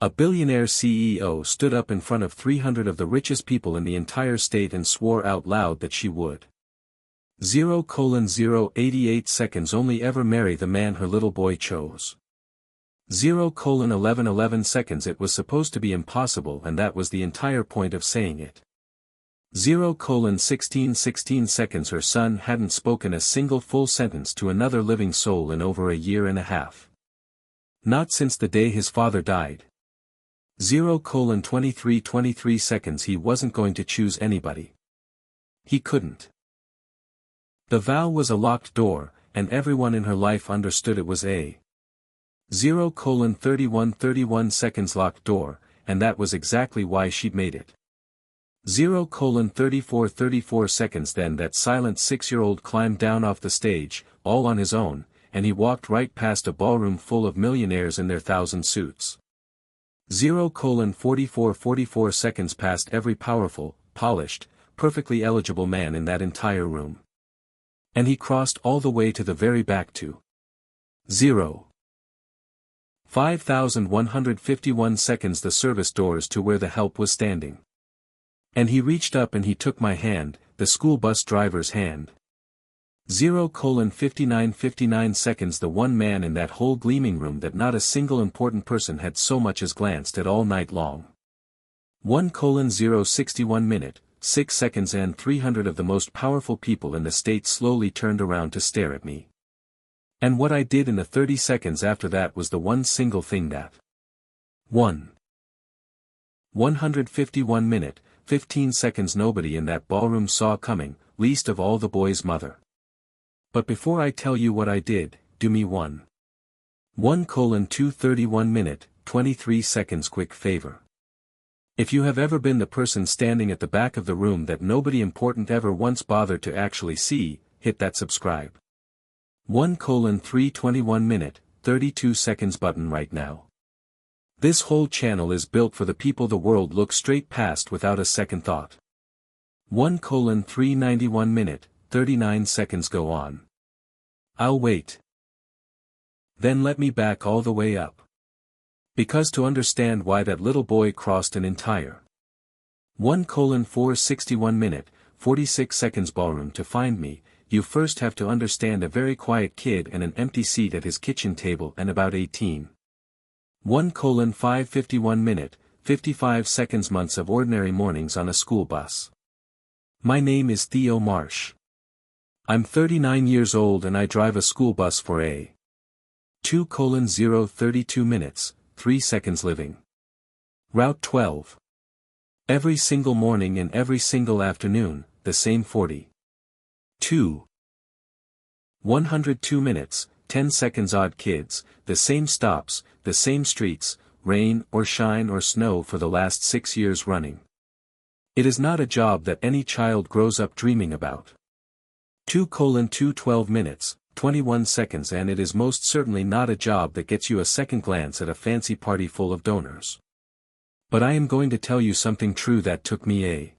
A billionaire CEO stood up in front of 300 of the richest people in the entire state and swore out loud that she would 0:088 seconds only ever marry the man her little boy chose. 0:1111 seconds it was supposed to be impossible, and that was the entire point of saying it. 0:1616 seconds her son hadn't spoken a single full sentence to another living soul in over a year and a half. Not since the day his father died. 0:2323 seconds he wasn't going to choose anybody. He couldn't. The vow was a locked door, and everyone in her life understood it was a 0:3131 seconds locked door, and that was exactly why she'd made it. 0:3434 seconds then that silent 6-year-old climbed down off the stage, all on his own, and he walked right past a ballroom full of millionaires in their 1,000 suits. 0:4444 seconds past every powerful, polished, perfectly eligible man in that entire room. And he crossed all the way to the very back to 0:5151 seconds the service doors to where the help was standing. And he reached up and he took my hand, the school bus driver's hand. 0:5959 seconds the one man in that whole gleaming room that not a single important person had so much as glanced at all night long. 1:061 minute, 6 seconds and 300 of the most powerful people in the state slowly turned around to stare at me. And what I did in the 30 seconds after that was the one single thing that 151 minute, 15 seconds nobody in that ballroom saw coming, least of all the boy's mother. But before I tell you what I did, do me 1:231 minute, 23 seconds quick favor. If you have ever been the person standing at the back of the room that nobody important ever once bothered to actually see, hit that subscribe 1:321 minute, 32 seconds button right now. This whole channel is built for the people the world looks straight past without a second thought. 1:391 minute, 39 seconds go on. I'll wait. Then let me back all the way up. Because to understand why that little boy crossed an entire 1:461 minute, 46 seconds ballroom to find me, you first have to understand a very quiet kid and an empty seat at his kitchen table and about 18. 1:551 minute, 55 seconds months of ordinary mornings on a school bus. My name is Theo Marsh. I'm 39 years old and I drive a school bus for a 2:032 minutes, 3 seconds living. Route 12. Every single morning and every single afternoon, the same 102 minutes, 10 seconds odd kids, the same stops, the same streets, rain or shine or snow for the last 6 years running. It is not a job that any child grows up dreaming about. 2:212 minutes, 21 seconds and it is most certainly not a job that gets you a second glance at a fancy party full of donors. But I am going to tell you something true that took me a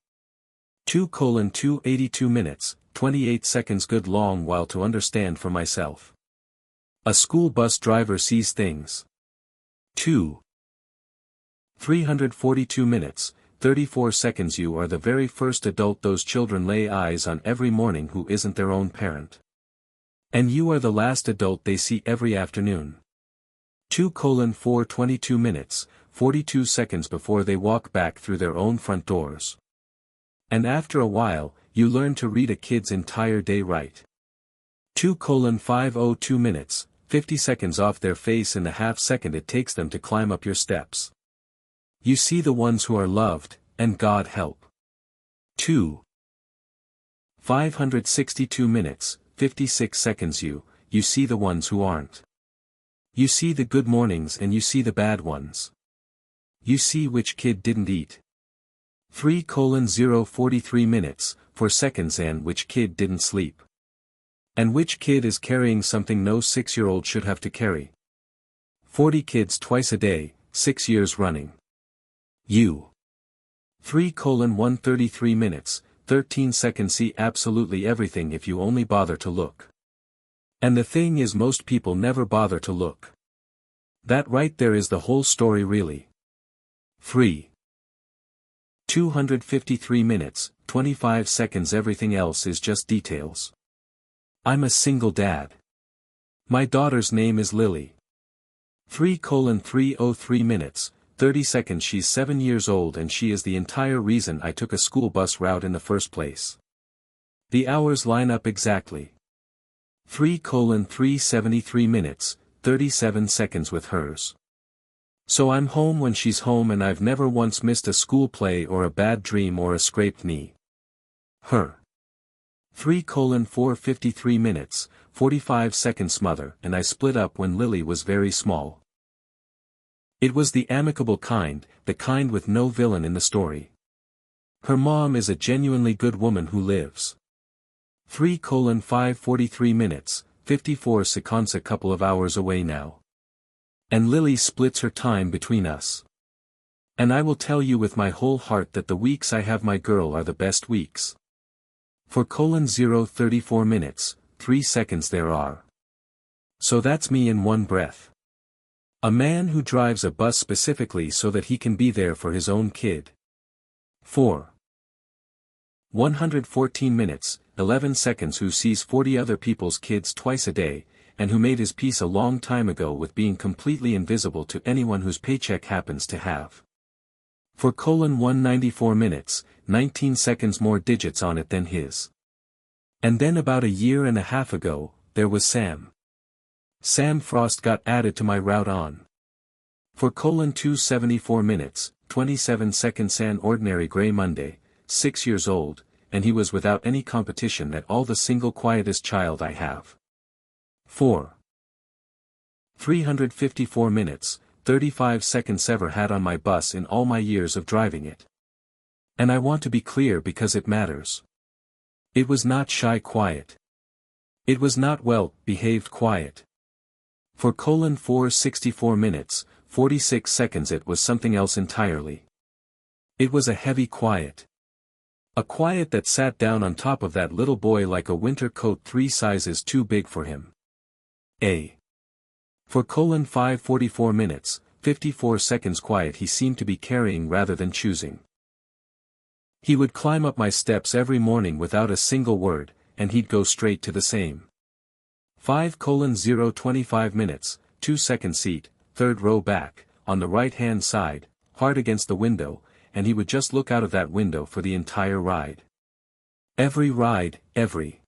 2:282 minutes, 28 seconds good long while to understand for myself. A school bus driver sees things. 342 minutes, 34 seconds you are the very first adult those children lay eyes on every morning who isn't their own parent. And you are the last adult they see every afternoon. 2:422 minutes, 42 seconds before they walk back through their own front doors. And after a while, you learn to read a kid's entire day right. 2:502 minutes, 50 seconds off their face in the half second it takes them to climb up your steps. You see the ones who are loved, and God help. 562 minutes, 56 seconds you see the ones who aren't. You see the good mornings and you see the bad ones. You see which kid didn't eat. 3:043 minutes, 4 seconds and which kid didn't sleep. And which kid is carrying something no 6-year-old should have to carry. 40 kids twice a day, 6 years running. You. 3:133 minutes, 13 seconds see absolutely everything if you only bother to look. And the thing is most people never bother to look. That right there is the whole story really. 3. 253 minutes, 25 seconds. Everything else is just details. I'm a single dad. My daughter's name is Lily. 3:303 minutes, 30 seconds. She's 7 years old and she is the entire reason I took a school bus route in the first place. The hours line up exactly. 3:373 minutes, 37 seconds with hers. So I'm home when she's home and I've never once missed a school play or a bad dream or a scraped knee. Her. 3:453 minutes, 45 seconds. Mother and I split up when Lily was very small. It was the amicable kind, the kind with no villain in the story. Her mom is a genuinely good woman who lives. 3:543 minutes, 54 seconds. A couple of hours away now. And Lily splits her time between us. And I will tell you with my whole heart that the weeks I have my girl are the best weeks. 4:034 minutes, 3 seconds there are. So that's me in one breath. A man who drives a bus specifically so that he can be there for his own kid. 4. 114 minutes, 11 seconds. Who sees 40 other people's kids twice a day, and who made his peace a long time ago with being completely invisible to anyone whose paycheck happens to have. 4:194 minutes, 19 seconds. More digits on it than his. And then about a year and a half ago, there was Sam. Sam Frost got added to my route on. 4:274 minutes, 27 seconds. An ordinary gray Monday, 6 years old, and he was without any competition at all, the single quietest child I have. 4. 354 minutes, 35 seconds. Ever had on my bus in all my years of driving it. And I want to be clear because it matters. It was not shy quiet. It was not well-behaved quiet. 4:464 minutes, 46 seconds. It was something else entirely. It was a heavy quiet. A quiet that sat down on top of that little boy like a winter coat 3 sizes too big for him. A. 4:544 minutes, 54 seconds. Quiet he seemed to be carrying rather than choosing. He would climb up my steps every morning without a single word, and he'd go straight to the same. 5:025 minutes, 2 seconds. Seat, third row back, on the right-hand side, hard against the window, and he would just look out of that window for the entire ride. Every ride, every.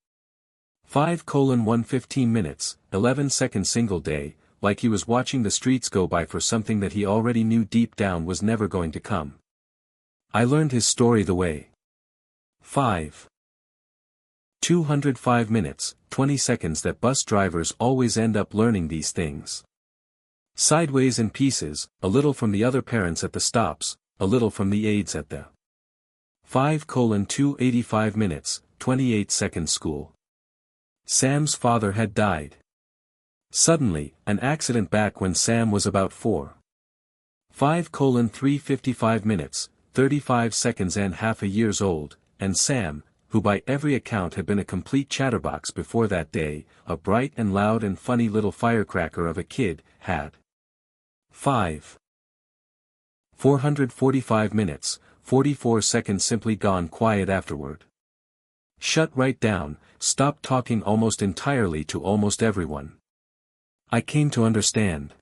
5:115 minutes, 11 seconds. Single day, like he was watching the streets go by for something that he already knew deep down was never going to come. I learned his story the way. 5. 205 minutes, 20 seconds. That bus drivers always end up learning these things. Sideways in pieces, a little from the other parents at the stops, a little from the aides at the 5:285 minutes, 28 seconds. School. Sam's father had died. Suddenly, an accident back when Sam was about 4. 5:355 minutes, 35 seconds. And half a years old, and Sam, who by every account had been a complete chatterbox before that day, a bright and loud and funny little firecracker of a kid, had 5. 445 minutes, 44 seconds. Simply gone quiet afterward. Shut right down, stopped talking almost entirely to almost everyone. I came to understand.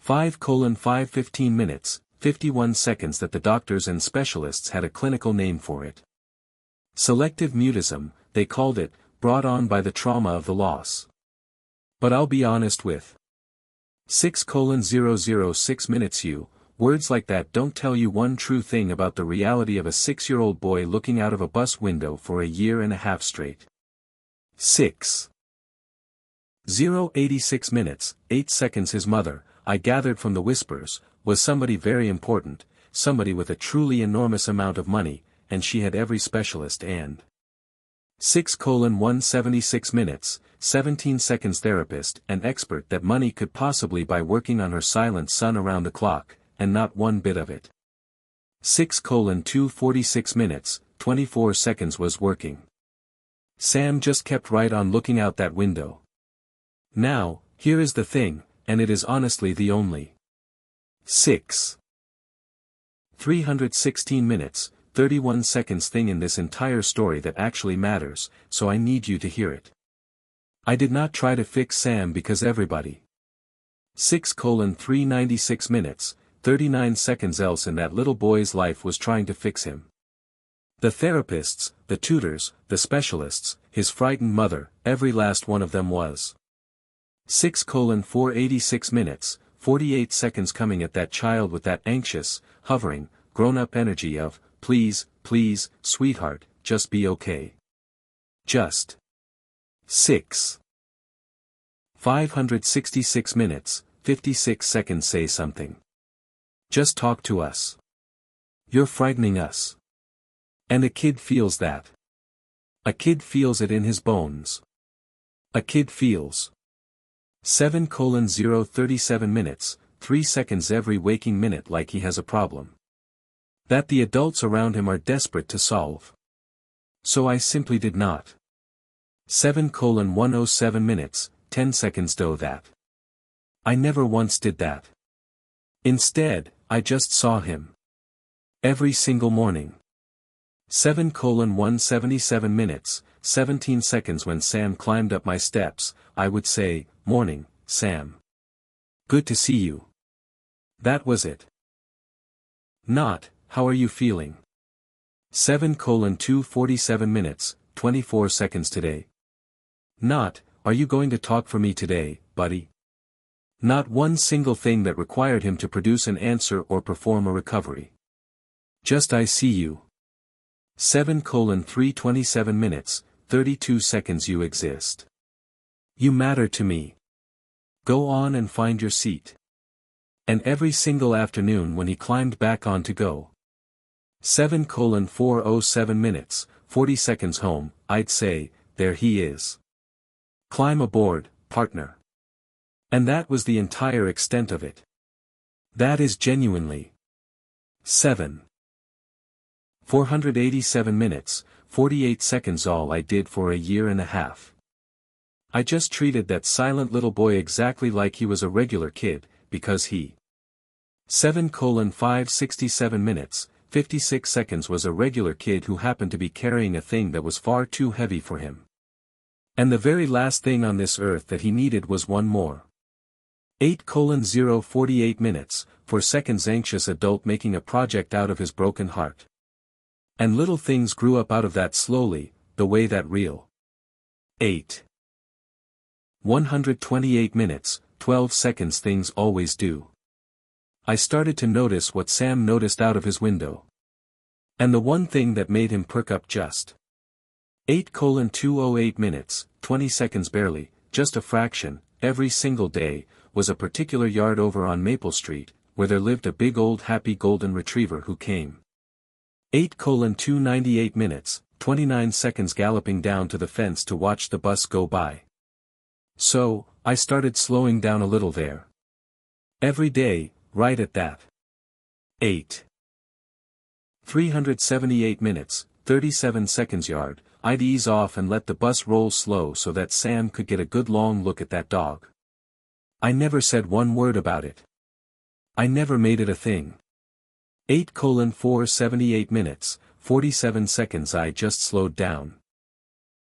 5:515 minutes, 51 seconds. That the doctors and specialists had a clinical name for it. Selective mutism, they called it, brought on by the trauma of the loss. But I'll be honest with 6:006 minutes. Words like that don't tell you one true thing about the reality of a 6-year-old boy looking out of a bus window for a year and a half straight. 6:086 minutes, 8 seconds. His mother, I gathered from the whispers, was somebody very important, somebody with a truly enormous amount of money, and she had every specialist and 6:176 minutes, 17 seconds. Therapist and expert that money could possibly buy, working on her silent son around the clock, and not one bit of it. 6:246 minutes, 24 seconds. Was working. Sam just kept right on looking out that window. Now, here is the thing, and it is honestly the only 6. 316 minutes, 31 seconds thing in this entire story that actually matters, so I need you to hear it. I did not try to fix Sam because everybody. 396 minutes, 39 seconds else in that little boy's life was trying to fix him. The therapists, the tutors, the specialists, his frightened mother, every last one of them was. 486 minutes, 48 seconds coming at that child with that anxious, hovering, grown-up energy of, please, please, sweetheart, just be okay. Just. 566 minutes, 56 seconds say something. Just talk to us. You're frightening us. And a kid feels that. A kid feels it in his bones. A kid feels. 37 minutes, 3 seconds every waking minute like he has a problem. That the adults around him are desperate to solve. So I simply did not. 107 minutes, 10 seconds do that. I never once did that. Instead, I just saw him. Every single morning. 177 minutes, 17 seconds when Sam climbed up my steps, I would say, morning, Sam. Good to see you. That was it. Not, how are you feeling? 247 minutes, 24 seconds today. Not, are you going to talk for me today, buddy? Not one single thing that required him to produce an answer or perform a recovery. Just I see you. 327 minutes, 32 seconds you exist. You matter to me. Go on and find your seat. And every single afternoon when he climbed back on to go. 407 minutes, 40 seconds home, I'd say, there he is. Climb aboard, partner. And that was the entire extent of it. That is genuinely. 487 minutes, 48 seconds all I did for a year and a half. I just treated that silent little boy exactly like he was a regular kid, because he. 567 minutes, 56 seconds was a regular kid who happened to be carrying a thing that was far too heavy for him. And the very last thing on this earth that he needed was one more. 48 minutes, 4 seconds anxious adult making a project out of his broken heart. And little things grew up out of that slowly, the way that real. 128 minutes, 12 seconds things always do. I started to notice what Sam noticed out of his window. And the one thing that made him perk up just. 208 minutes, 20 seconds barely, just a fraction, every single day, was a particular yard over on Maple Street, where there lived a big old happy golden retriever who came. 298 minutes, 29 seconds galloping down to the fence to watch the bus go by. So, I started slowing down a little there. Every day, right at that. 378 minutes, 37 seconds yard, I'd ease off and let the bus roll slow so that Sam could get a good long look at that dog. I never said one word about it. I never made it a thing. 478 minutes, 47 seconds I just slowed down.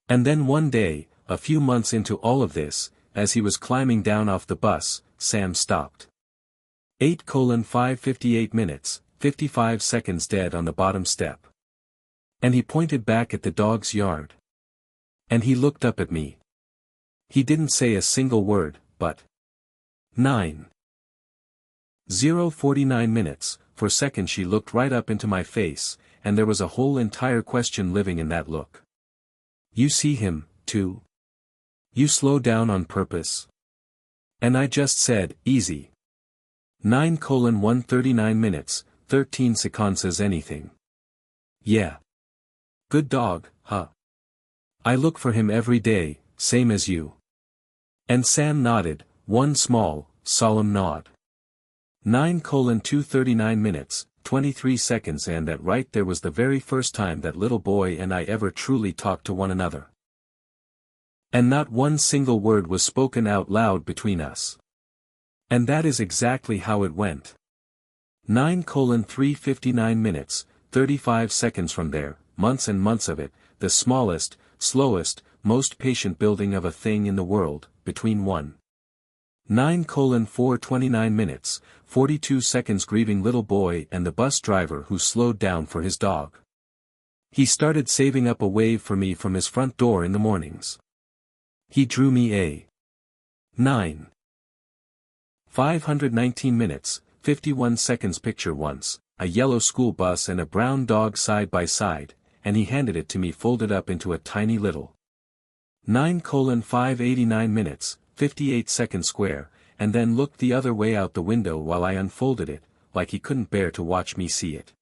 And then one day, a few months into all of this, as he was climbing down off the bus, Sam stopped. 558 minutes, 55 seconds dead on the bottom step. And he pointed back at the dog's yard. And he looked up at me. He didn't say a single word, but. 49 minutes, for a second she looked right up into my face, and there was a whole entire question living in that look. You see him, too? You slow down on purpose? And I just said, easy. 139 minutes, 13 seconds says anything. Yeah. Good dog, huh? I look for him every day, same as you. And Sam nodded, one small, solemn nod. 239 minutes, 23 seconds and that right there was the very first time that little boy and I ever truly talked to one another. And not one single word was spoken out loud between us. And that is exactly how it went. 9:3:59 minutes, 35 seconds from there, months and months of it, the smallest, slowest, most patient building of a thing in the world, between 1. 9:4:29 minutes, 42 seconds grieving little boy and the bus driver who slowed down for his dog. He started saving up a wave for me from his front door in the mornings. He drew me a 9. 519 minutes, 51 seconds picture once, a yellow school bus and a brown dog side by side, and he handed it to me folded up into a tiny little 9:589 minutes, 58 seconds square, and then looked the other way out the window while I unfolded it, like he couldn't bear to watch me see it.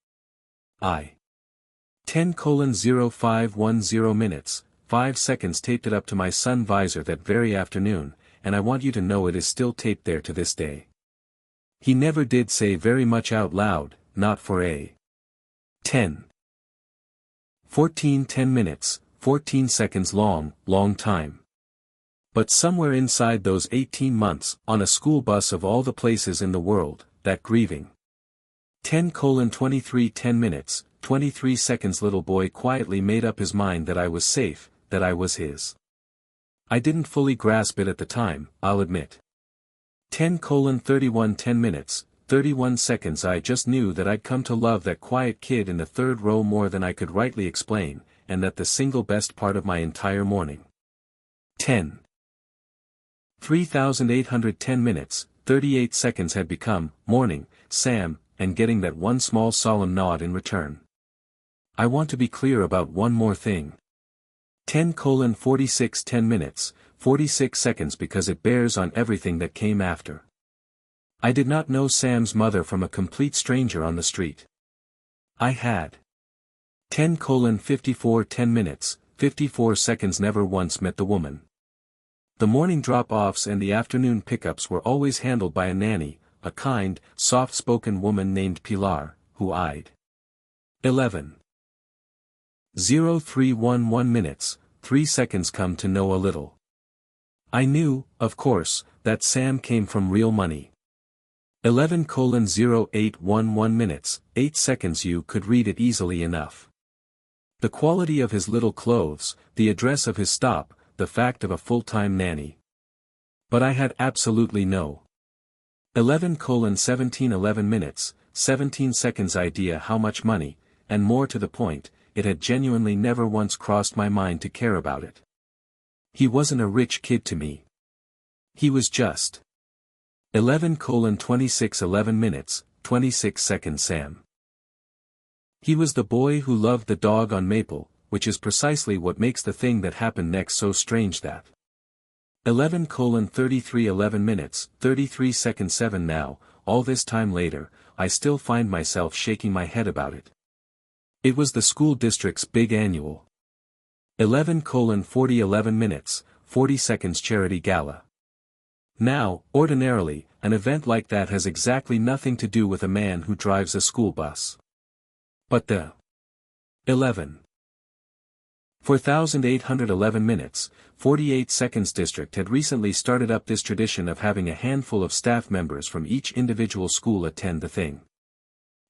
10:0510 minutes, 5 seconds taped it up to my sun visor that very afternoon, and I want you to know it is still taped there to this day. He never did say very much out loud, not for a 10. 14:10 minutes, 14 seconds long time. But somewhere inside those 18 months, on a school bus of all the places in the world, that grieving 10:23:10 minutes, 23 seconds little boy quietly made up his mind that I was safe, that I was his. I didn't fully grasp it at the time, I'll admit. 10:31:10 minutes, 31 seconds I just knew that I'd come to love that quiet kid in the third row more than I could rightly explain, and that the single best part of my entire morning. 3,810 minutes, 38 seconds had become, morning, Sam, and getting that one small solemn nod in return. I want to be clear about one more thing. 10:46:10 minutes, 46 seconds because it bears on everything that came after. I did not know Sam's mother from a complete stranger on the street. I had. 10:54:10 minutes, 54 seconds never once met the woman. The morning drop-offs and the afternoon pickups were always handled by a nanny, a kind, soft-spoken woman named Pilar, who I'd. 11:03:11 minutes, 3 seconds come to know a little. I knew, of course, that Sam came from real money. 11:08:11 minutes, 8 seconds you could read it easily enough. The quality of his little clothes, the address of his stop, the fact of a full-time nanny. But I had absolutely no 11:17:11 minutes, 17 seconds idea how much money, and more to the point, it had genuinely never once crossed my mind to care about it. He wasn't a rich kid to me. He was just 11:26:11 minutes, 26 seconds Sam. He was the boy who loved the dog on Maple, which is precisely what makes the thing that happened next so strange that 11:33:11 minutes, 33 seconds 7 now, all this time later, I still find myself shaking my head about it. It was the school district's big annual 11:40:11 minutes, 40 seconds charity gala. Now, ordinarily, an event like that has exactly nothing to do with a man who drives a school bus. But the 4,811 minutes, 48 seconds district had recently started up this tradition of having a handful of staff members from each individual school attend the thing.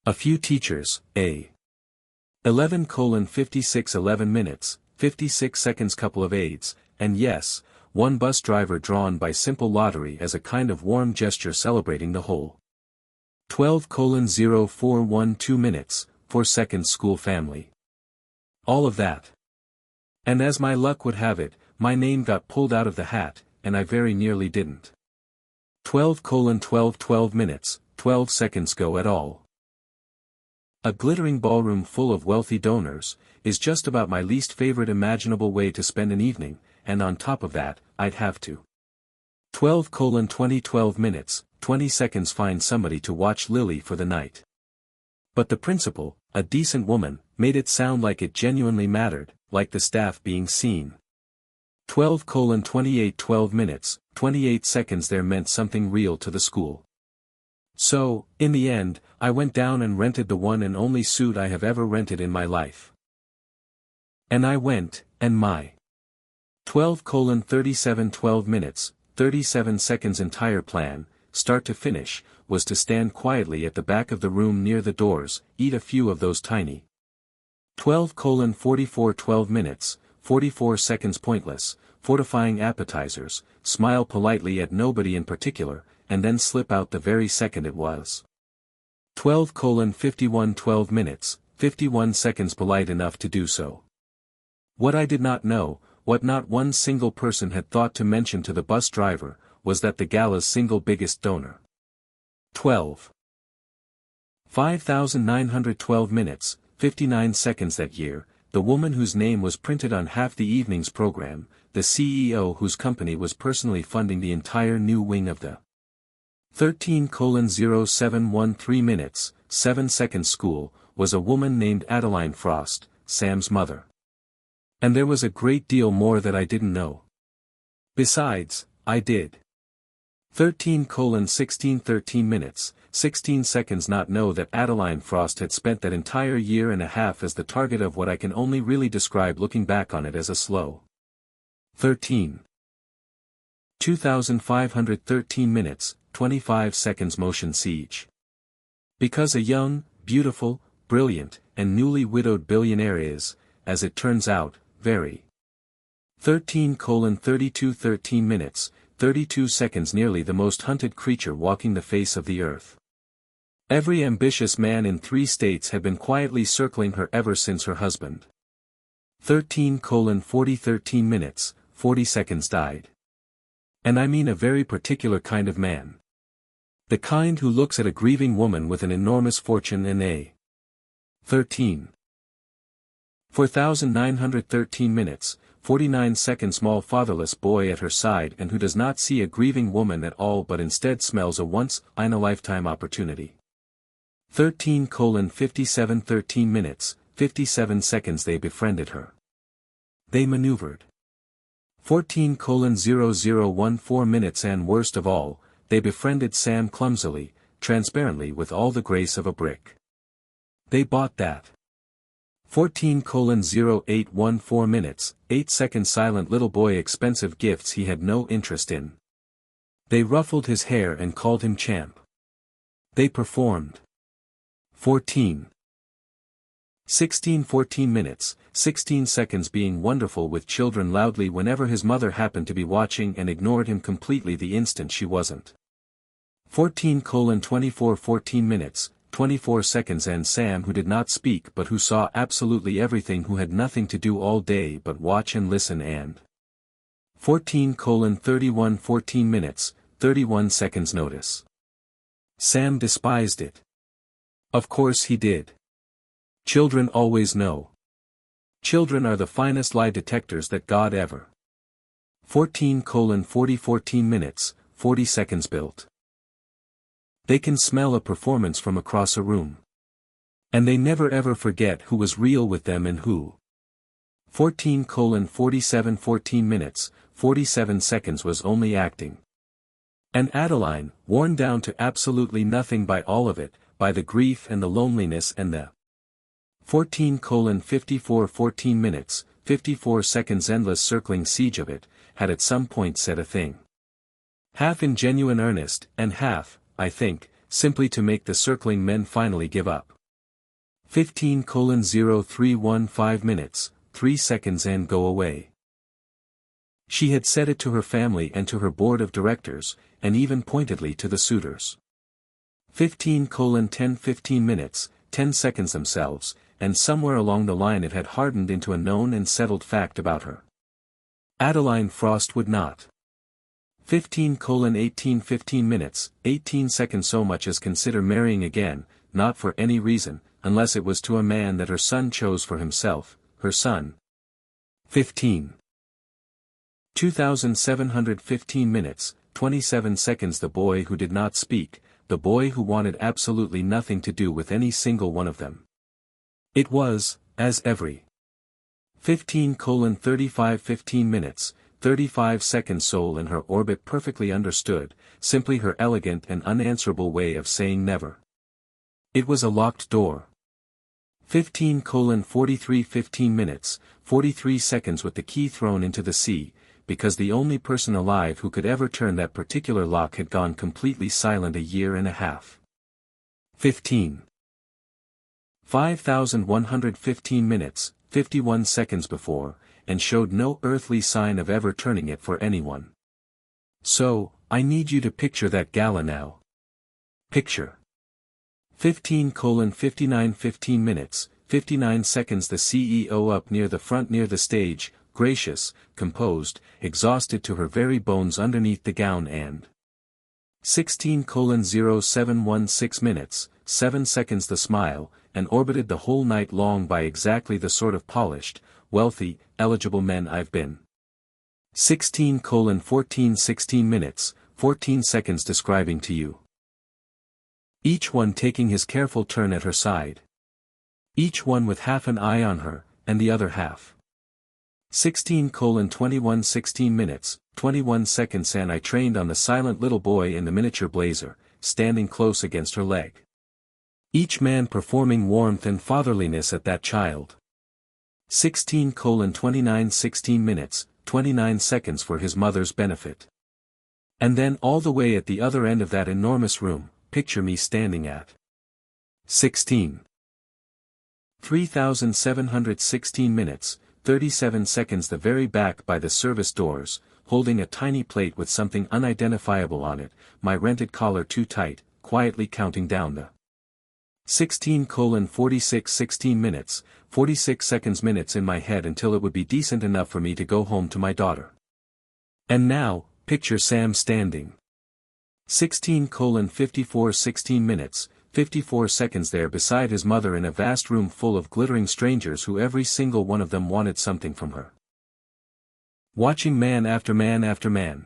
A few teachers, a 11:56:11 minutes, 56 seconds couple of aides, and yes, one bus driver drawn by simple lottery as a kind of warm gesture celebrating the whole 12:04:12 minutes, 4 seconds school family. All of that. And as my luck would have it, my name got pulled out of the hat, and I very nearly didn't. 12:12:12 minutes, 12 seconds go at all. A glittering ballroom full of wealthy donors, is just about my least favorite imaginable way to spend an evening, and on top of that, I'd have to 12:20:12 minutes, 20 seconds find somebody to watch Lily for the night. But the principal, a decent woman, made it sound like it genuinely mattered, like the staff being seen. 12:28:12 minutes, 28 seconds there meant something real to the school. So, in the end, I went down and rented the one and only suit I have ever rented in my life. And I went, and my 12:37:12 minutes, 37 seconds entire plan, start to finish, was to stand quietly at the back of the room near the doors, eat a few of those tiny 12:44 12 minutes, 44 seconds pointless, fortifying appetizers, smile politely at nobody in particular, and then slip out the very second it was 12:51 12 minutes, 51 seconds polite enough to do so. What I did not know, what not one single person had thought to mention to the bus driver, was that the gala's single biggest donor. 5,912 minutes, 59 seconds that year, the woman whose name was printed on half the evening's program, the CEO whose company was personally funding the entire new wing of the 13:0713 minutes, 7 seconds school, was a woman named Adeline Frost, Sam's mother. And there was a great deal more that I didn't know. Besides, I did. 13:16 minutes, 16 seconds not know that Adeline Frost had spent that entire year and a half as the target of what I can only really describe looking back on it as a slow 2,513 minutes, 25 seconds motion siege. Because a young, beautiful, brilliant, and newly widowed billionaire is, as it turns out, very 13:32 13 minutes, 32 seconds nearly the most hunted creature walking the face of the earth. Every ambitious man in 3 states had been quietly circling her ever since her husband 13:40 13 minutes, 40 seconds died. And I mean a very particular kind of man. The kind who looks at a grieving woman with an enormous fortune and a 4,913 minutes, 49 seconds small fatherless boy at her side and who does not see a grieving woman at all but instead smells a once-in-a-lifetime opportunity. 13:57 13 minutes, 57 seconds they befriended her. They maneuvered. 14:0014 minutes and worst of all, they befriended Sam clumsily, transparently with all the grace of a brick. They bought that. 14:0814 minutes, 8 seconds silent little boy expensive gifts he had no interest in. They ruffled his hair and called him champ. They performed. 14 minutes, 16 seconds being wonderful with children loudly whenever his mother happened to be watching and ignored him completely the instant she wasn't. 14:24 14 minutes, 24 seconds and Sam who did not speak but who saw absolutely everything who had nothing to do all day but watch and listen and 14:31 14 minutes, 31 seconds notice. Sam despised it. Of course he did. Children always know. Children are the finest lie detectors that God ever. 14:40 14 minutes, 40 seconds built. They can smell a performance from across a room. And they never ever forget who was real with them and who. 14:47 14 minutes, 47 seconds was only acting. And Adeline, worn down to absolutely nothing by all of it, by the grief and the loneliness and the 14:54 14 minutes, 54 seconds endless circling siege of it, had at some point said a thing. Half in genuine earnest, and half, I think, simply to make the circling men finally give up. 15:0315 minutes, 3 seconds and go away. She had said it to her family and to her board of directors, and even pointedly to the suitors. 15:10 15 minutes, 10 seconds themselves, and somewhere along the line it had hardened into a known and settled fact about her. Adeline Frost would not. 15:18 15 minutes, 18 seconds so much as consider marrying again, not for any reason, unless it was to a man that her son chose for himself, her son. 2,715 minutes, 27 seconds the boy who did not speak, the boy who wanted absolutely nothing to do with any single one of them. It was, as every 15:35 15 minutes, 35 seconds soul in her orbit perfectly understood, simply her elegant and unanswerable way of saying never. It was a locked door. 15:43 15 minutes, 43 seconds with the key thrown into the sea, because the only person alive who could ever turn that particular lock had gone completely silent a year and a half. 15. 5,115 minutes, 51 seconds before, and showed no earthly sign of ever turning it for anyone. So, I need you to picture that gala now. Picture. 15:59 15 minutes, 59 seconds. The CEO up near the front near the stage, gracious, composed, exhausted to her very bones underneath the gown, and 16:0716 minutes, 7 seconds. The smile, and orbited the whole night long by exactly the sort of polished, wealthy, eligible men I've been. 16:14 16 minutes, 14 seconds describing to you. Each one taking his careful turn at her side. Each one with half an eye on her, and the other half. 16:21 16 minutes, 21 seconds. And I trained on the silent little boy in the miniature blazer, standing close against her leg. Each man performing warmth and fatherliness at that child. 16:29 16 minutes, 29 seconds for his mother's benefit. And then all the way at the other end of that enormous room, picture me standing at 16. 3,716 minutes, 37 seconds. The very back by the service doors, holding a tiny plate with something unidentifiable on it, my rented collar too tight, quietly counting down the 16:46 16 minutes, 46 seconds. Minutes in my head until it would be decent enough for me to go home to my daughter. And now, picture Sam standing. 16:54 16 minutes, 54 seconds there beside his mother in a vast room full of glittering strangers who every single one of them wanted something from her. Watching man after man after man.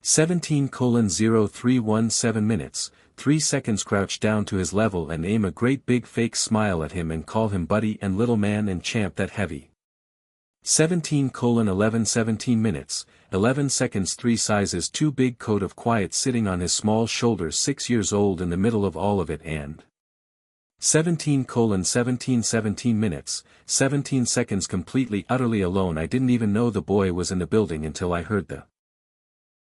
17:0317 minutes, 3 seconds. Crouch down to his level and aim a great big fake smile at him and call him buddy and little man and champ that heavy. 17:11 17 minutes, 11 seconds. 3 sizes too big coat of quiet sitting on his small shoulders, 6 years old in the middle of all of it, and 17:17 17 minutes, 17 seconds. Completely utterly alone. I didn't even know the boy was in the building until I heard the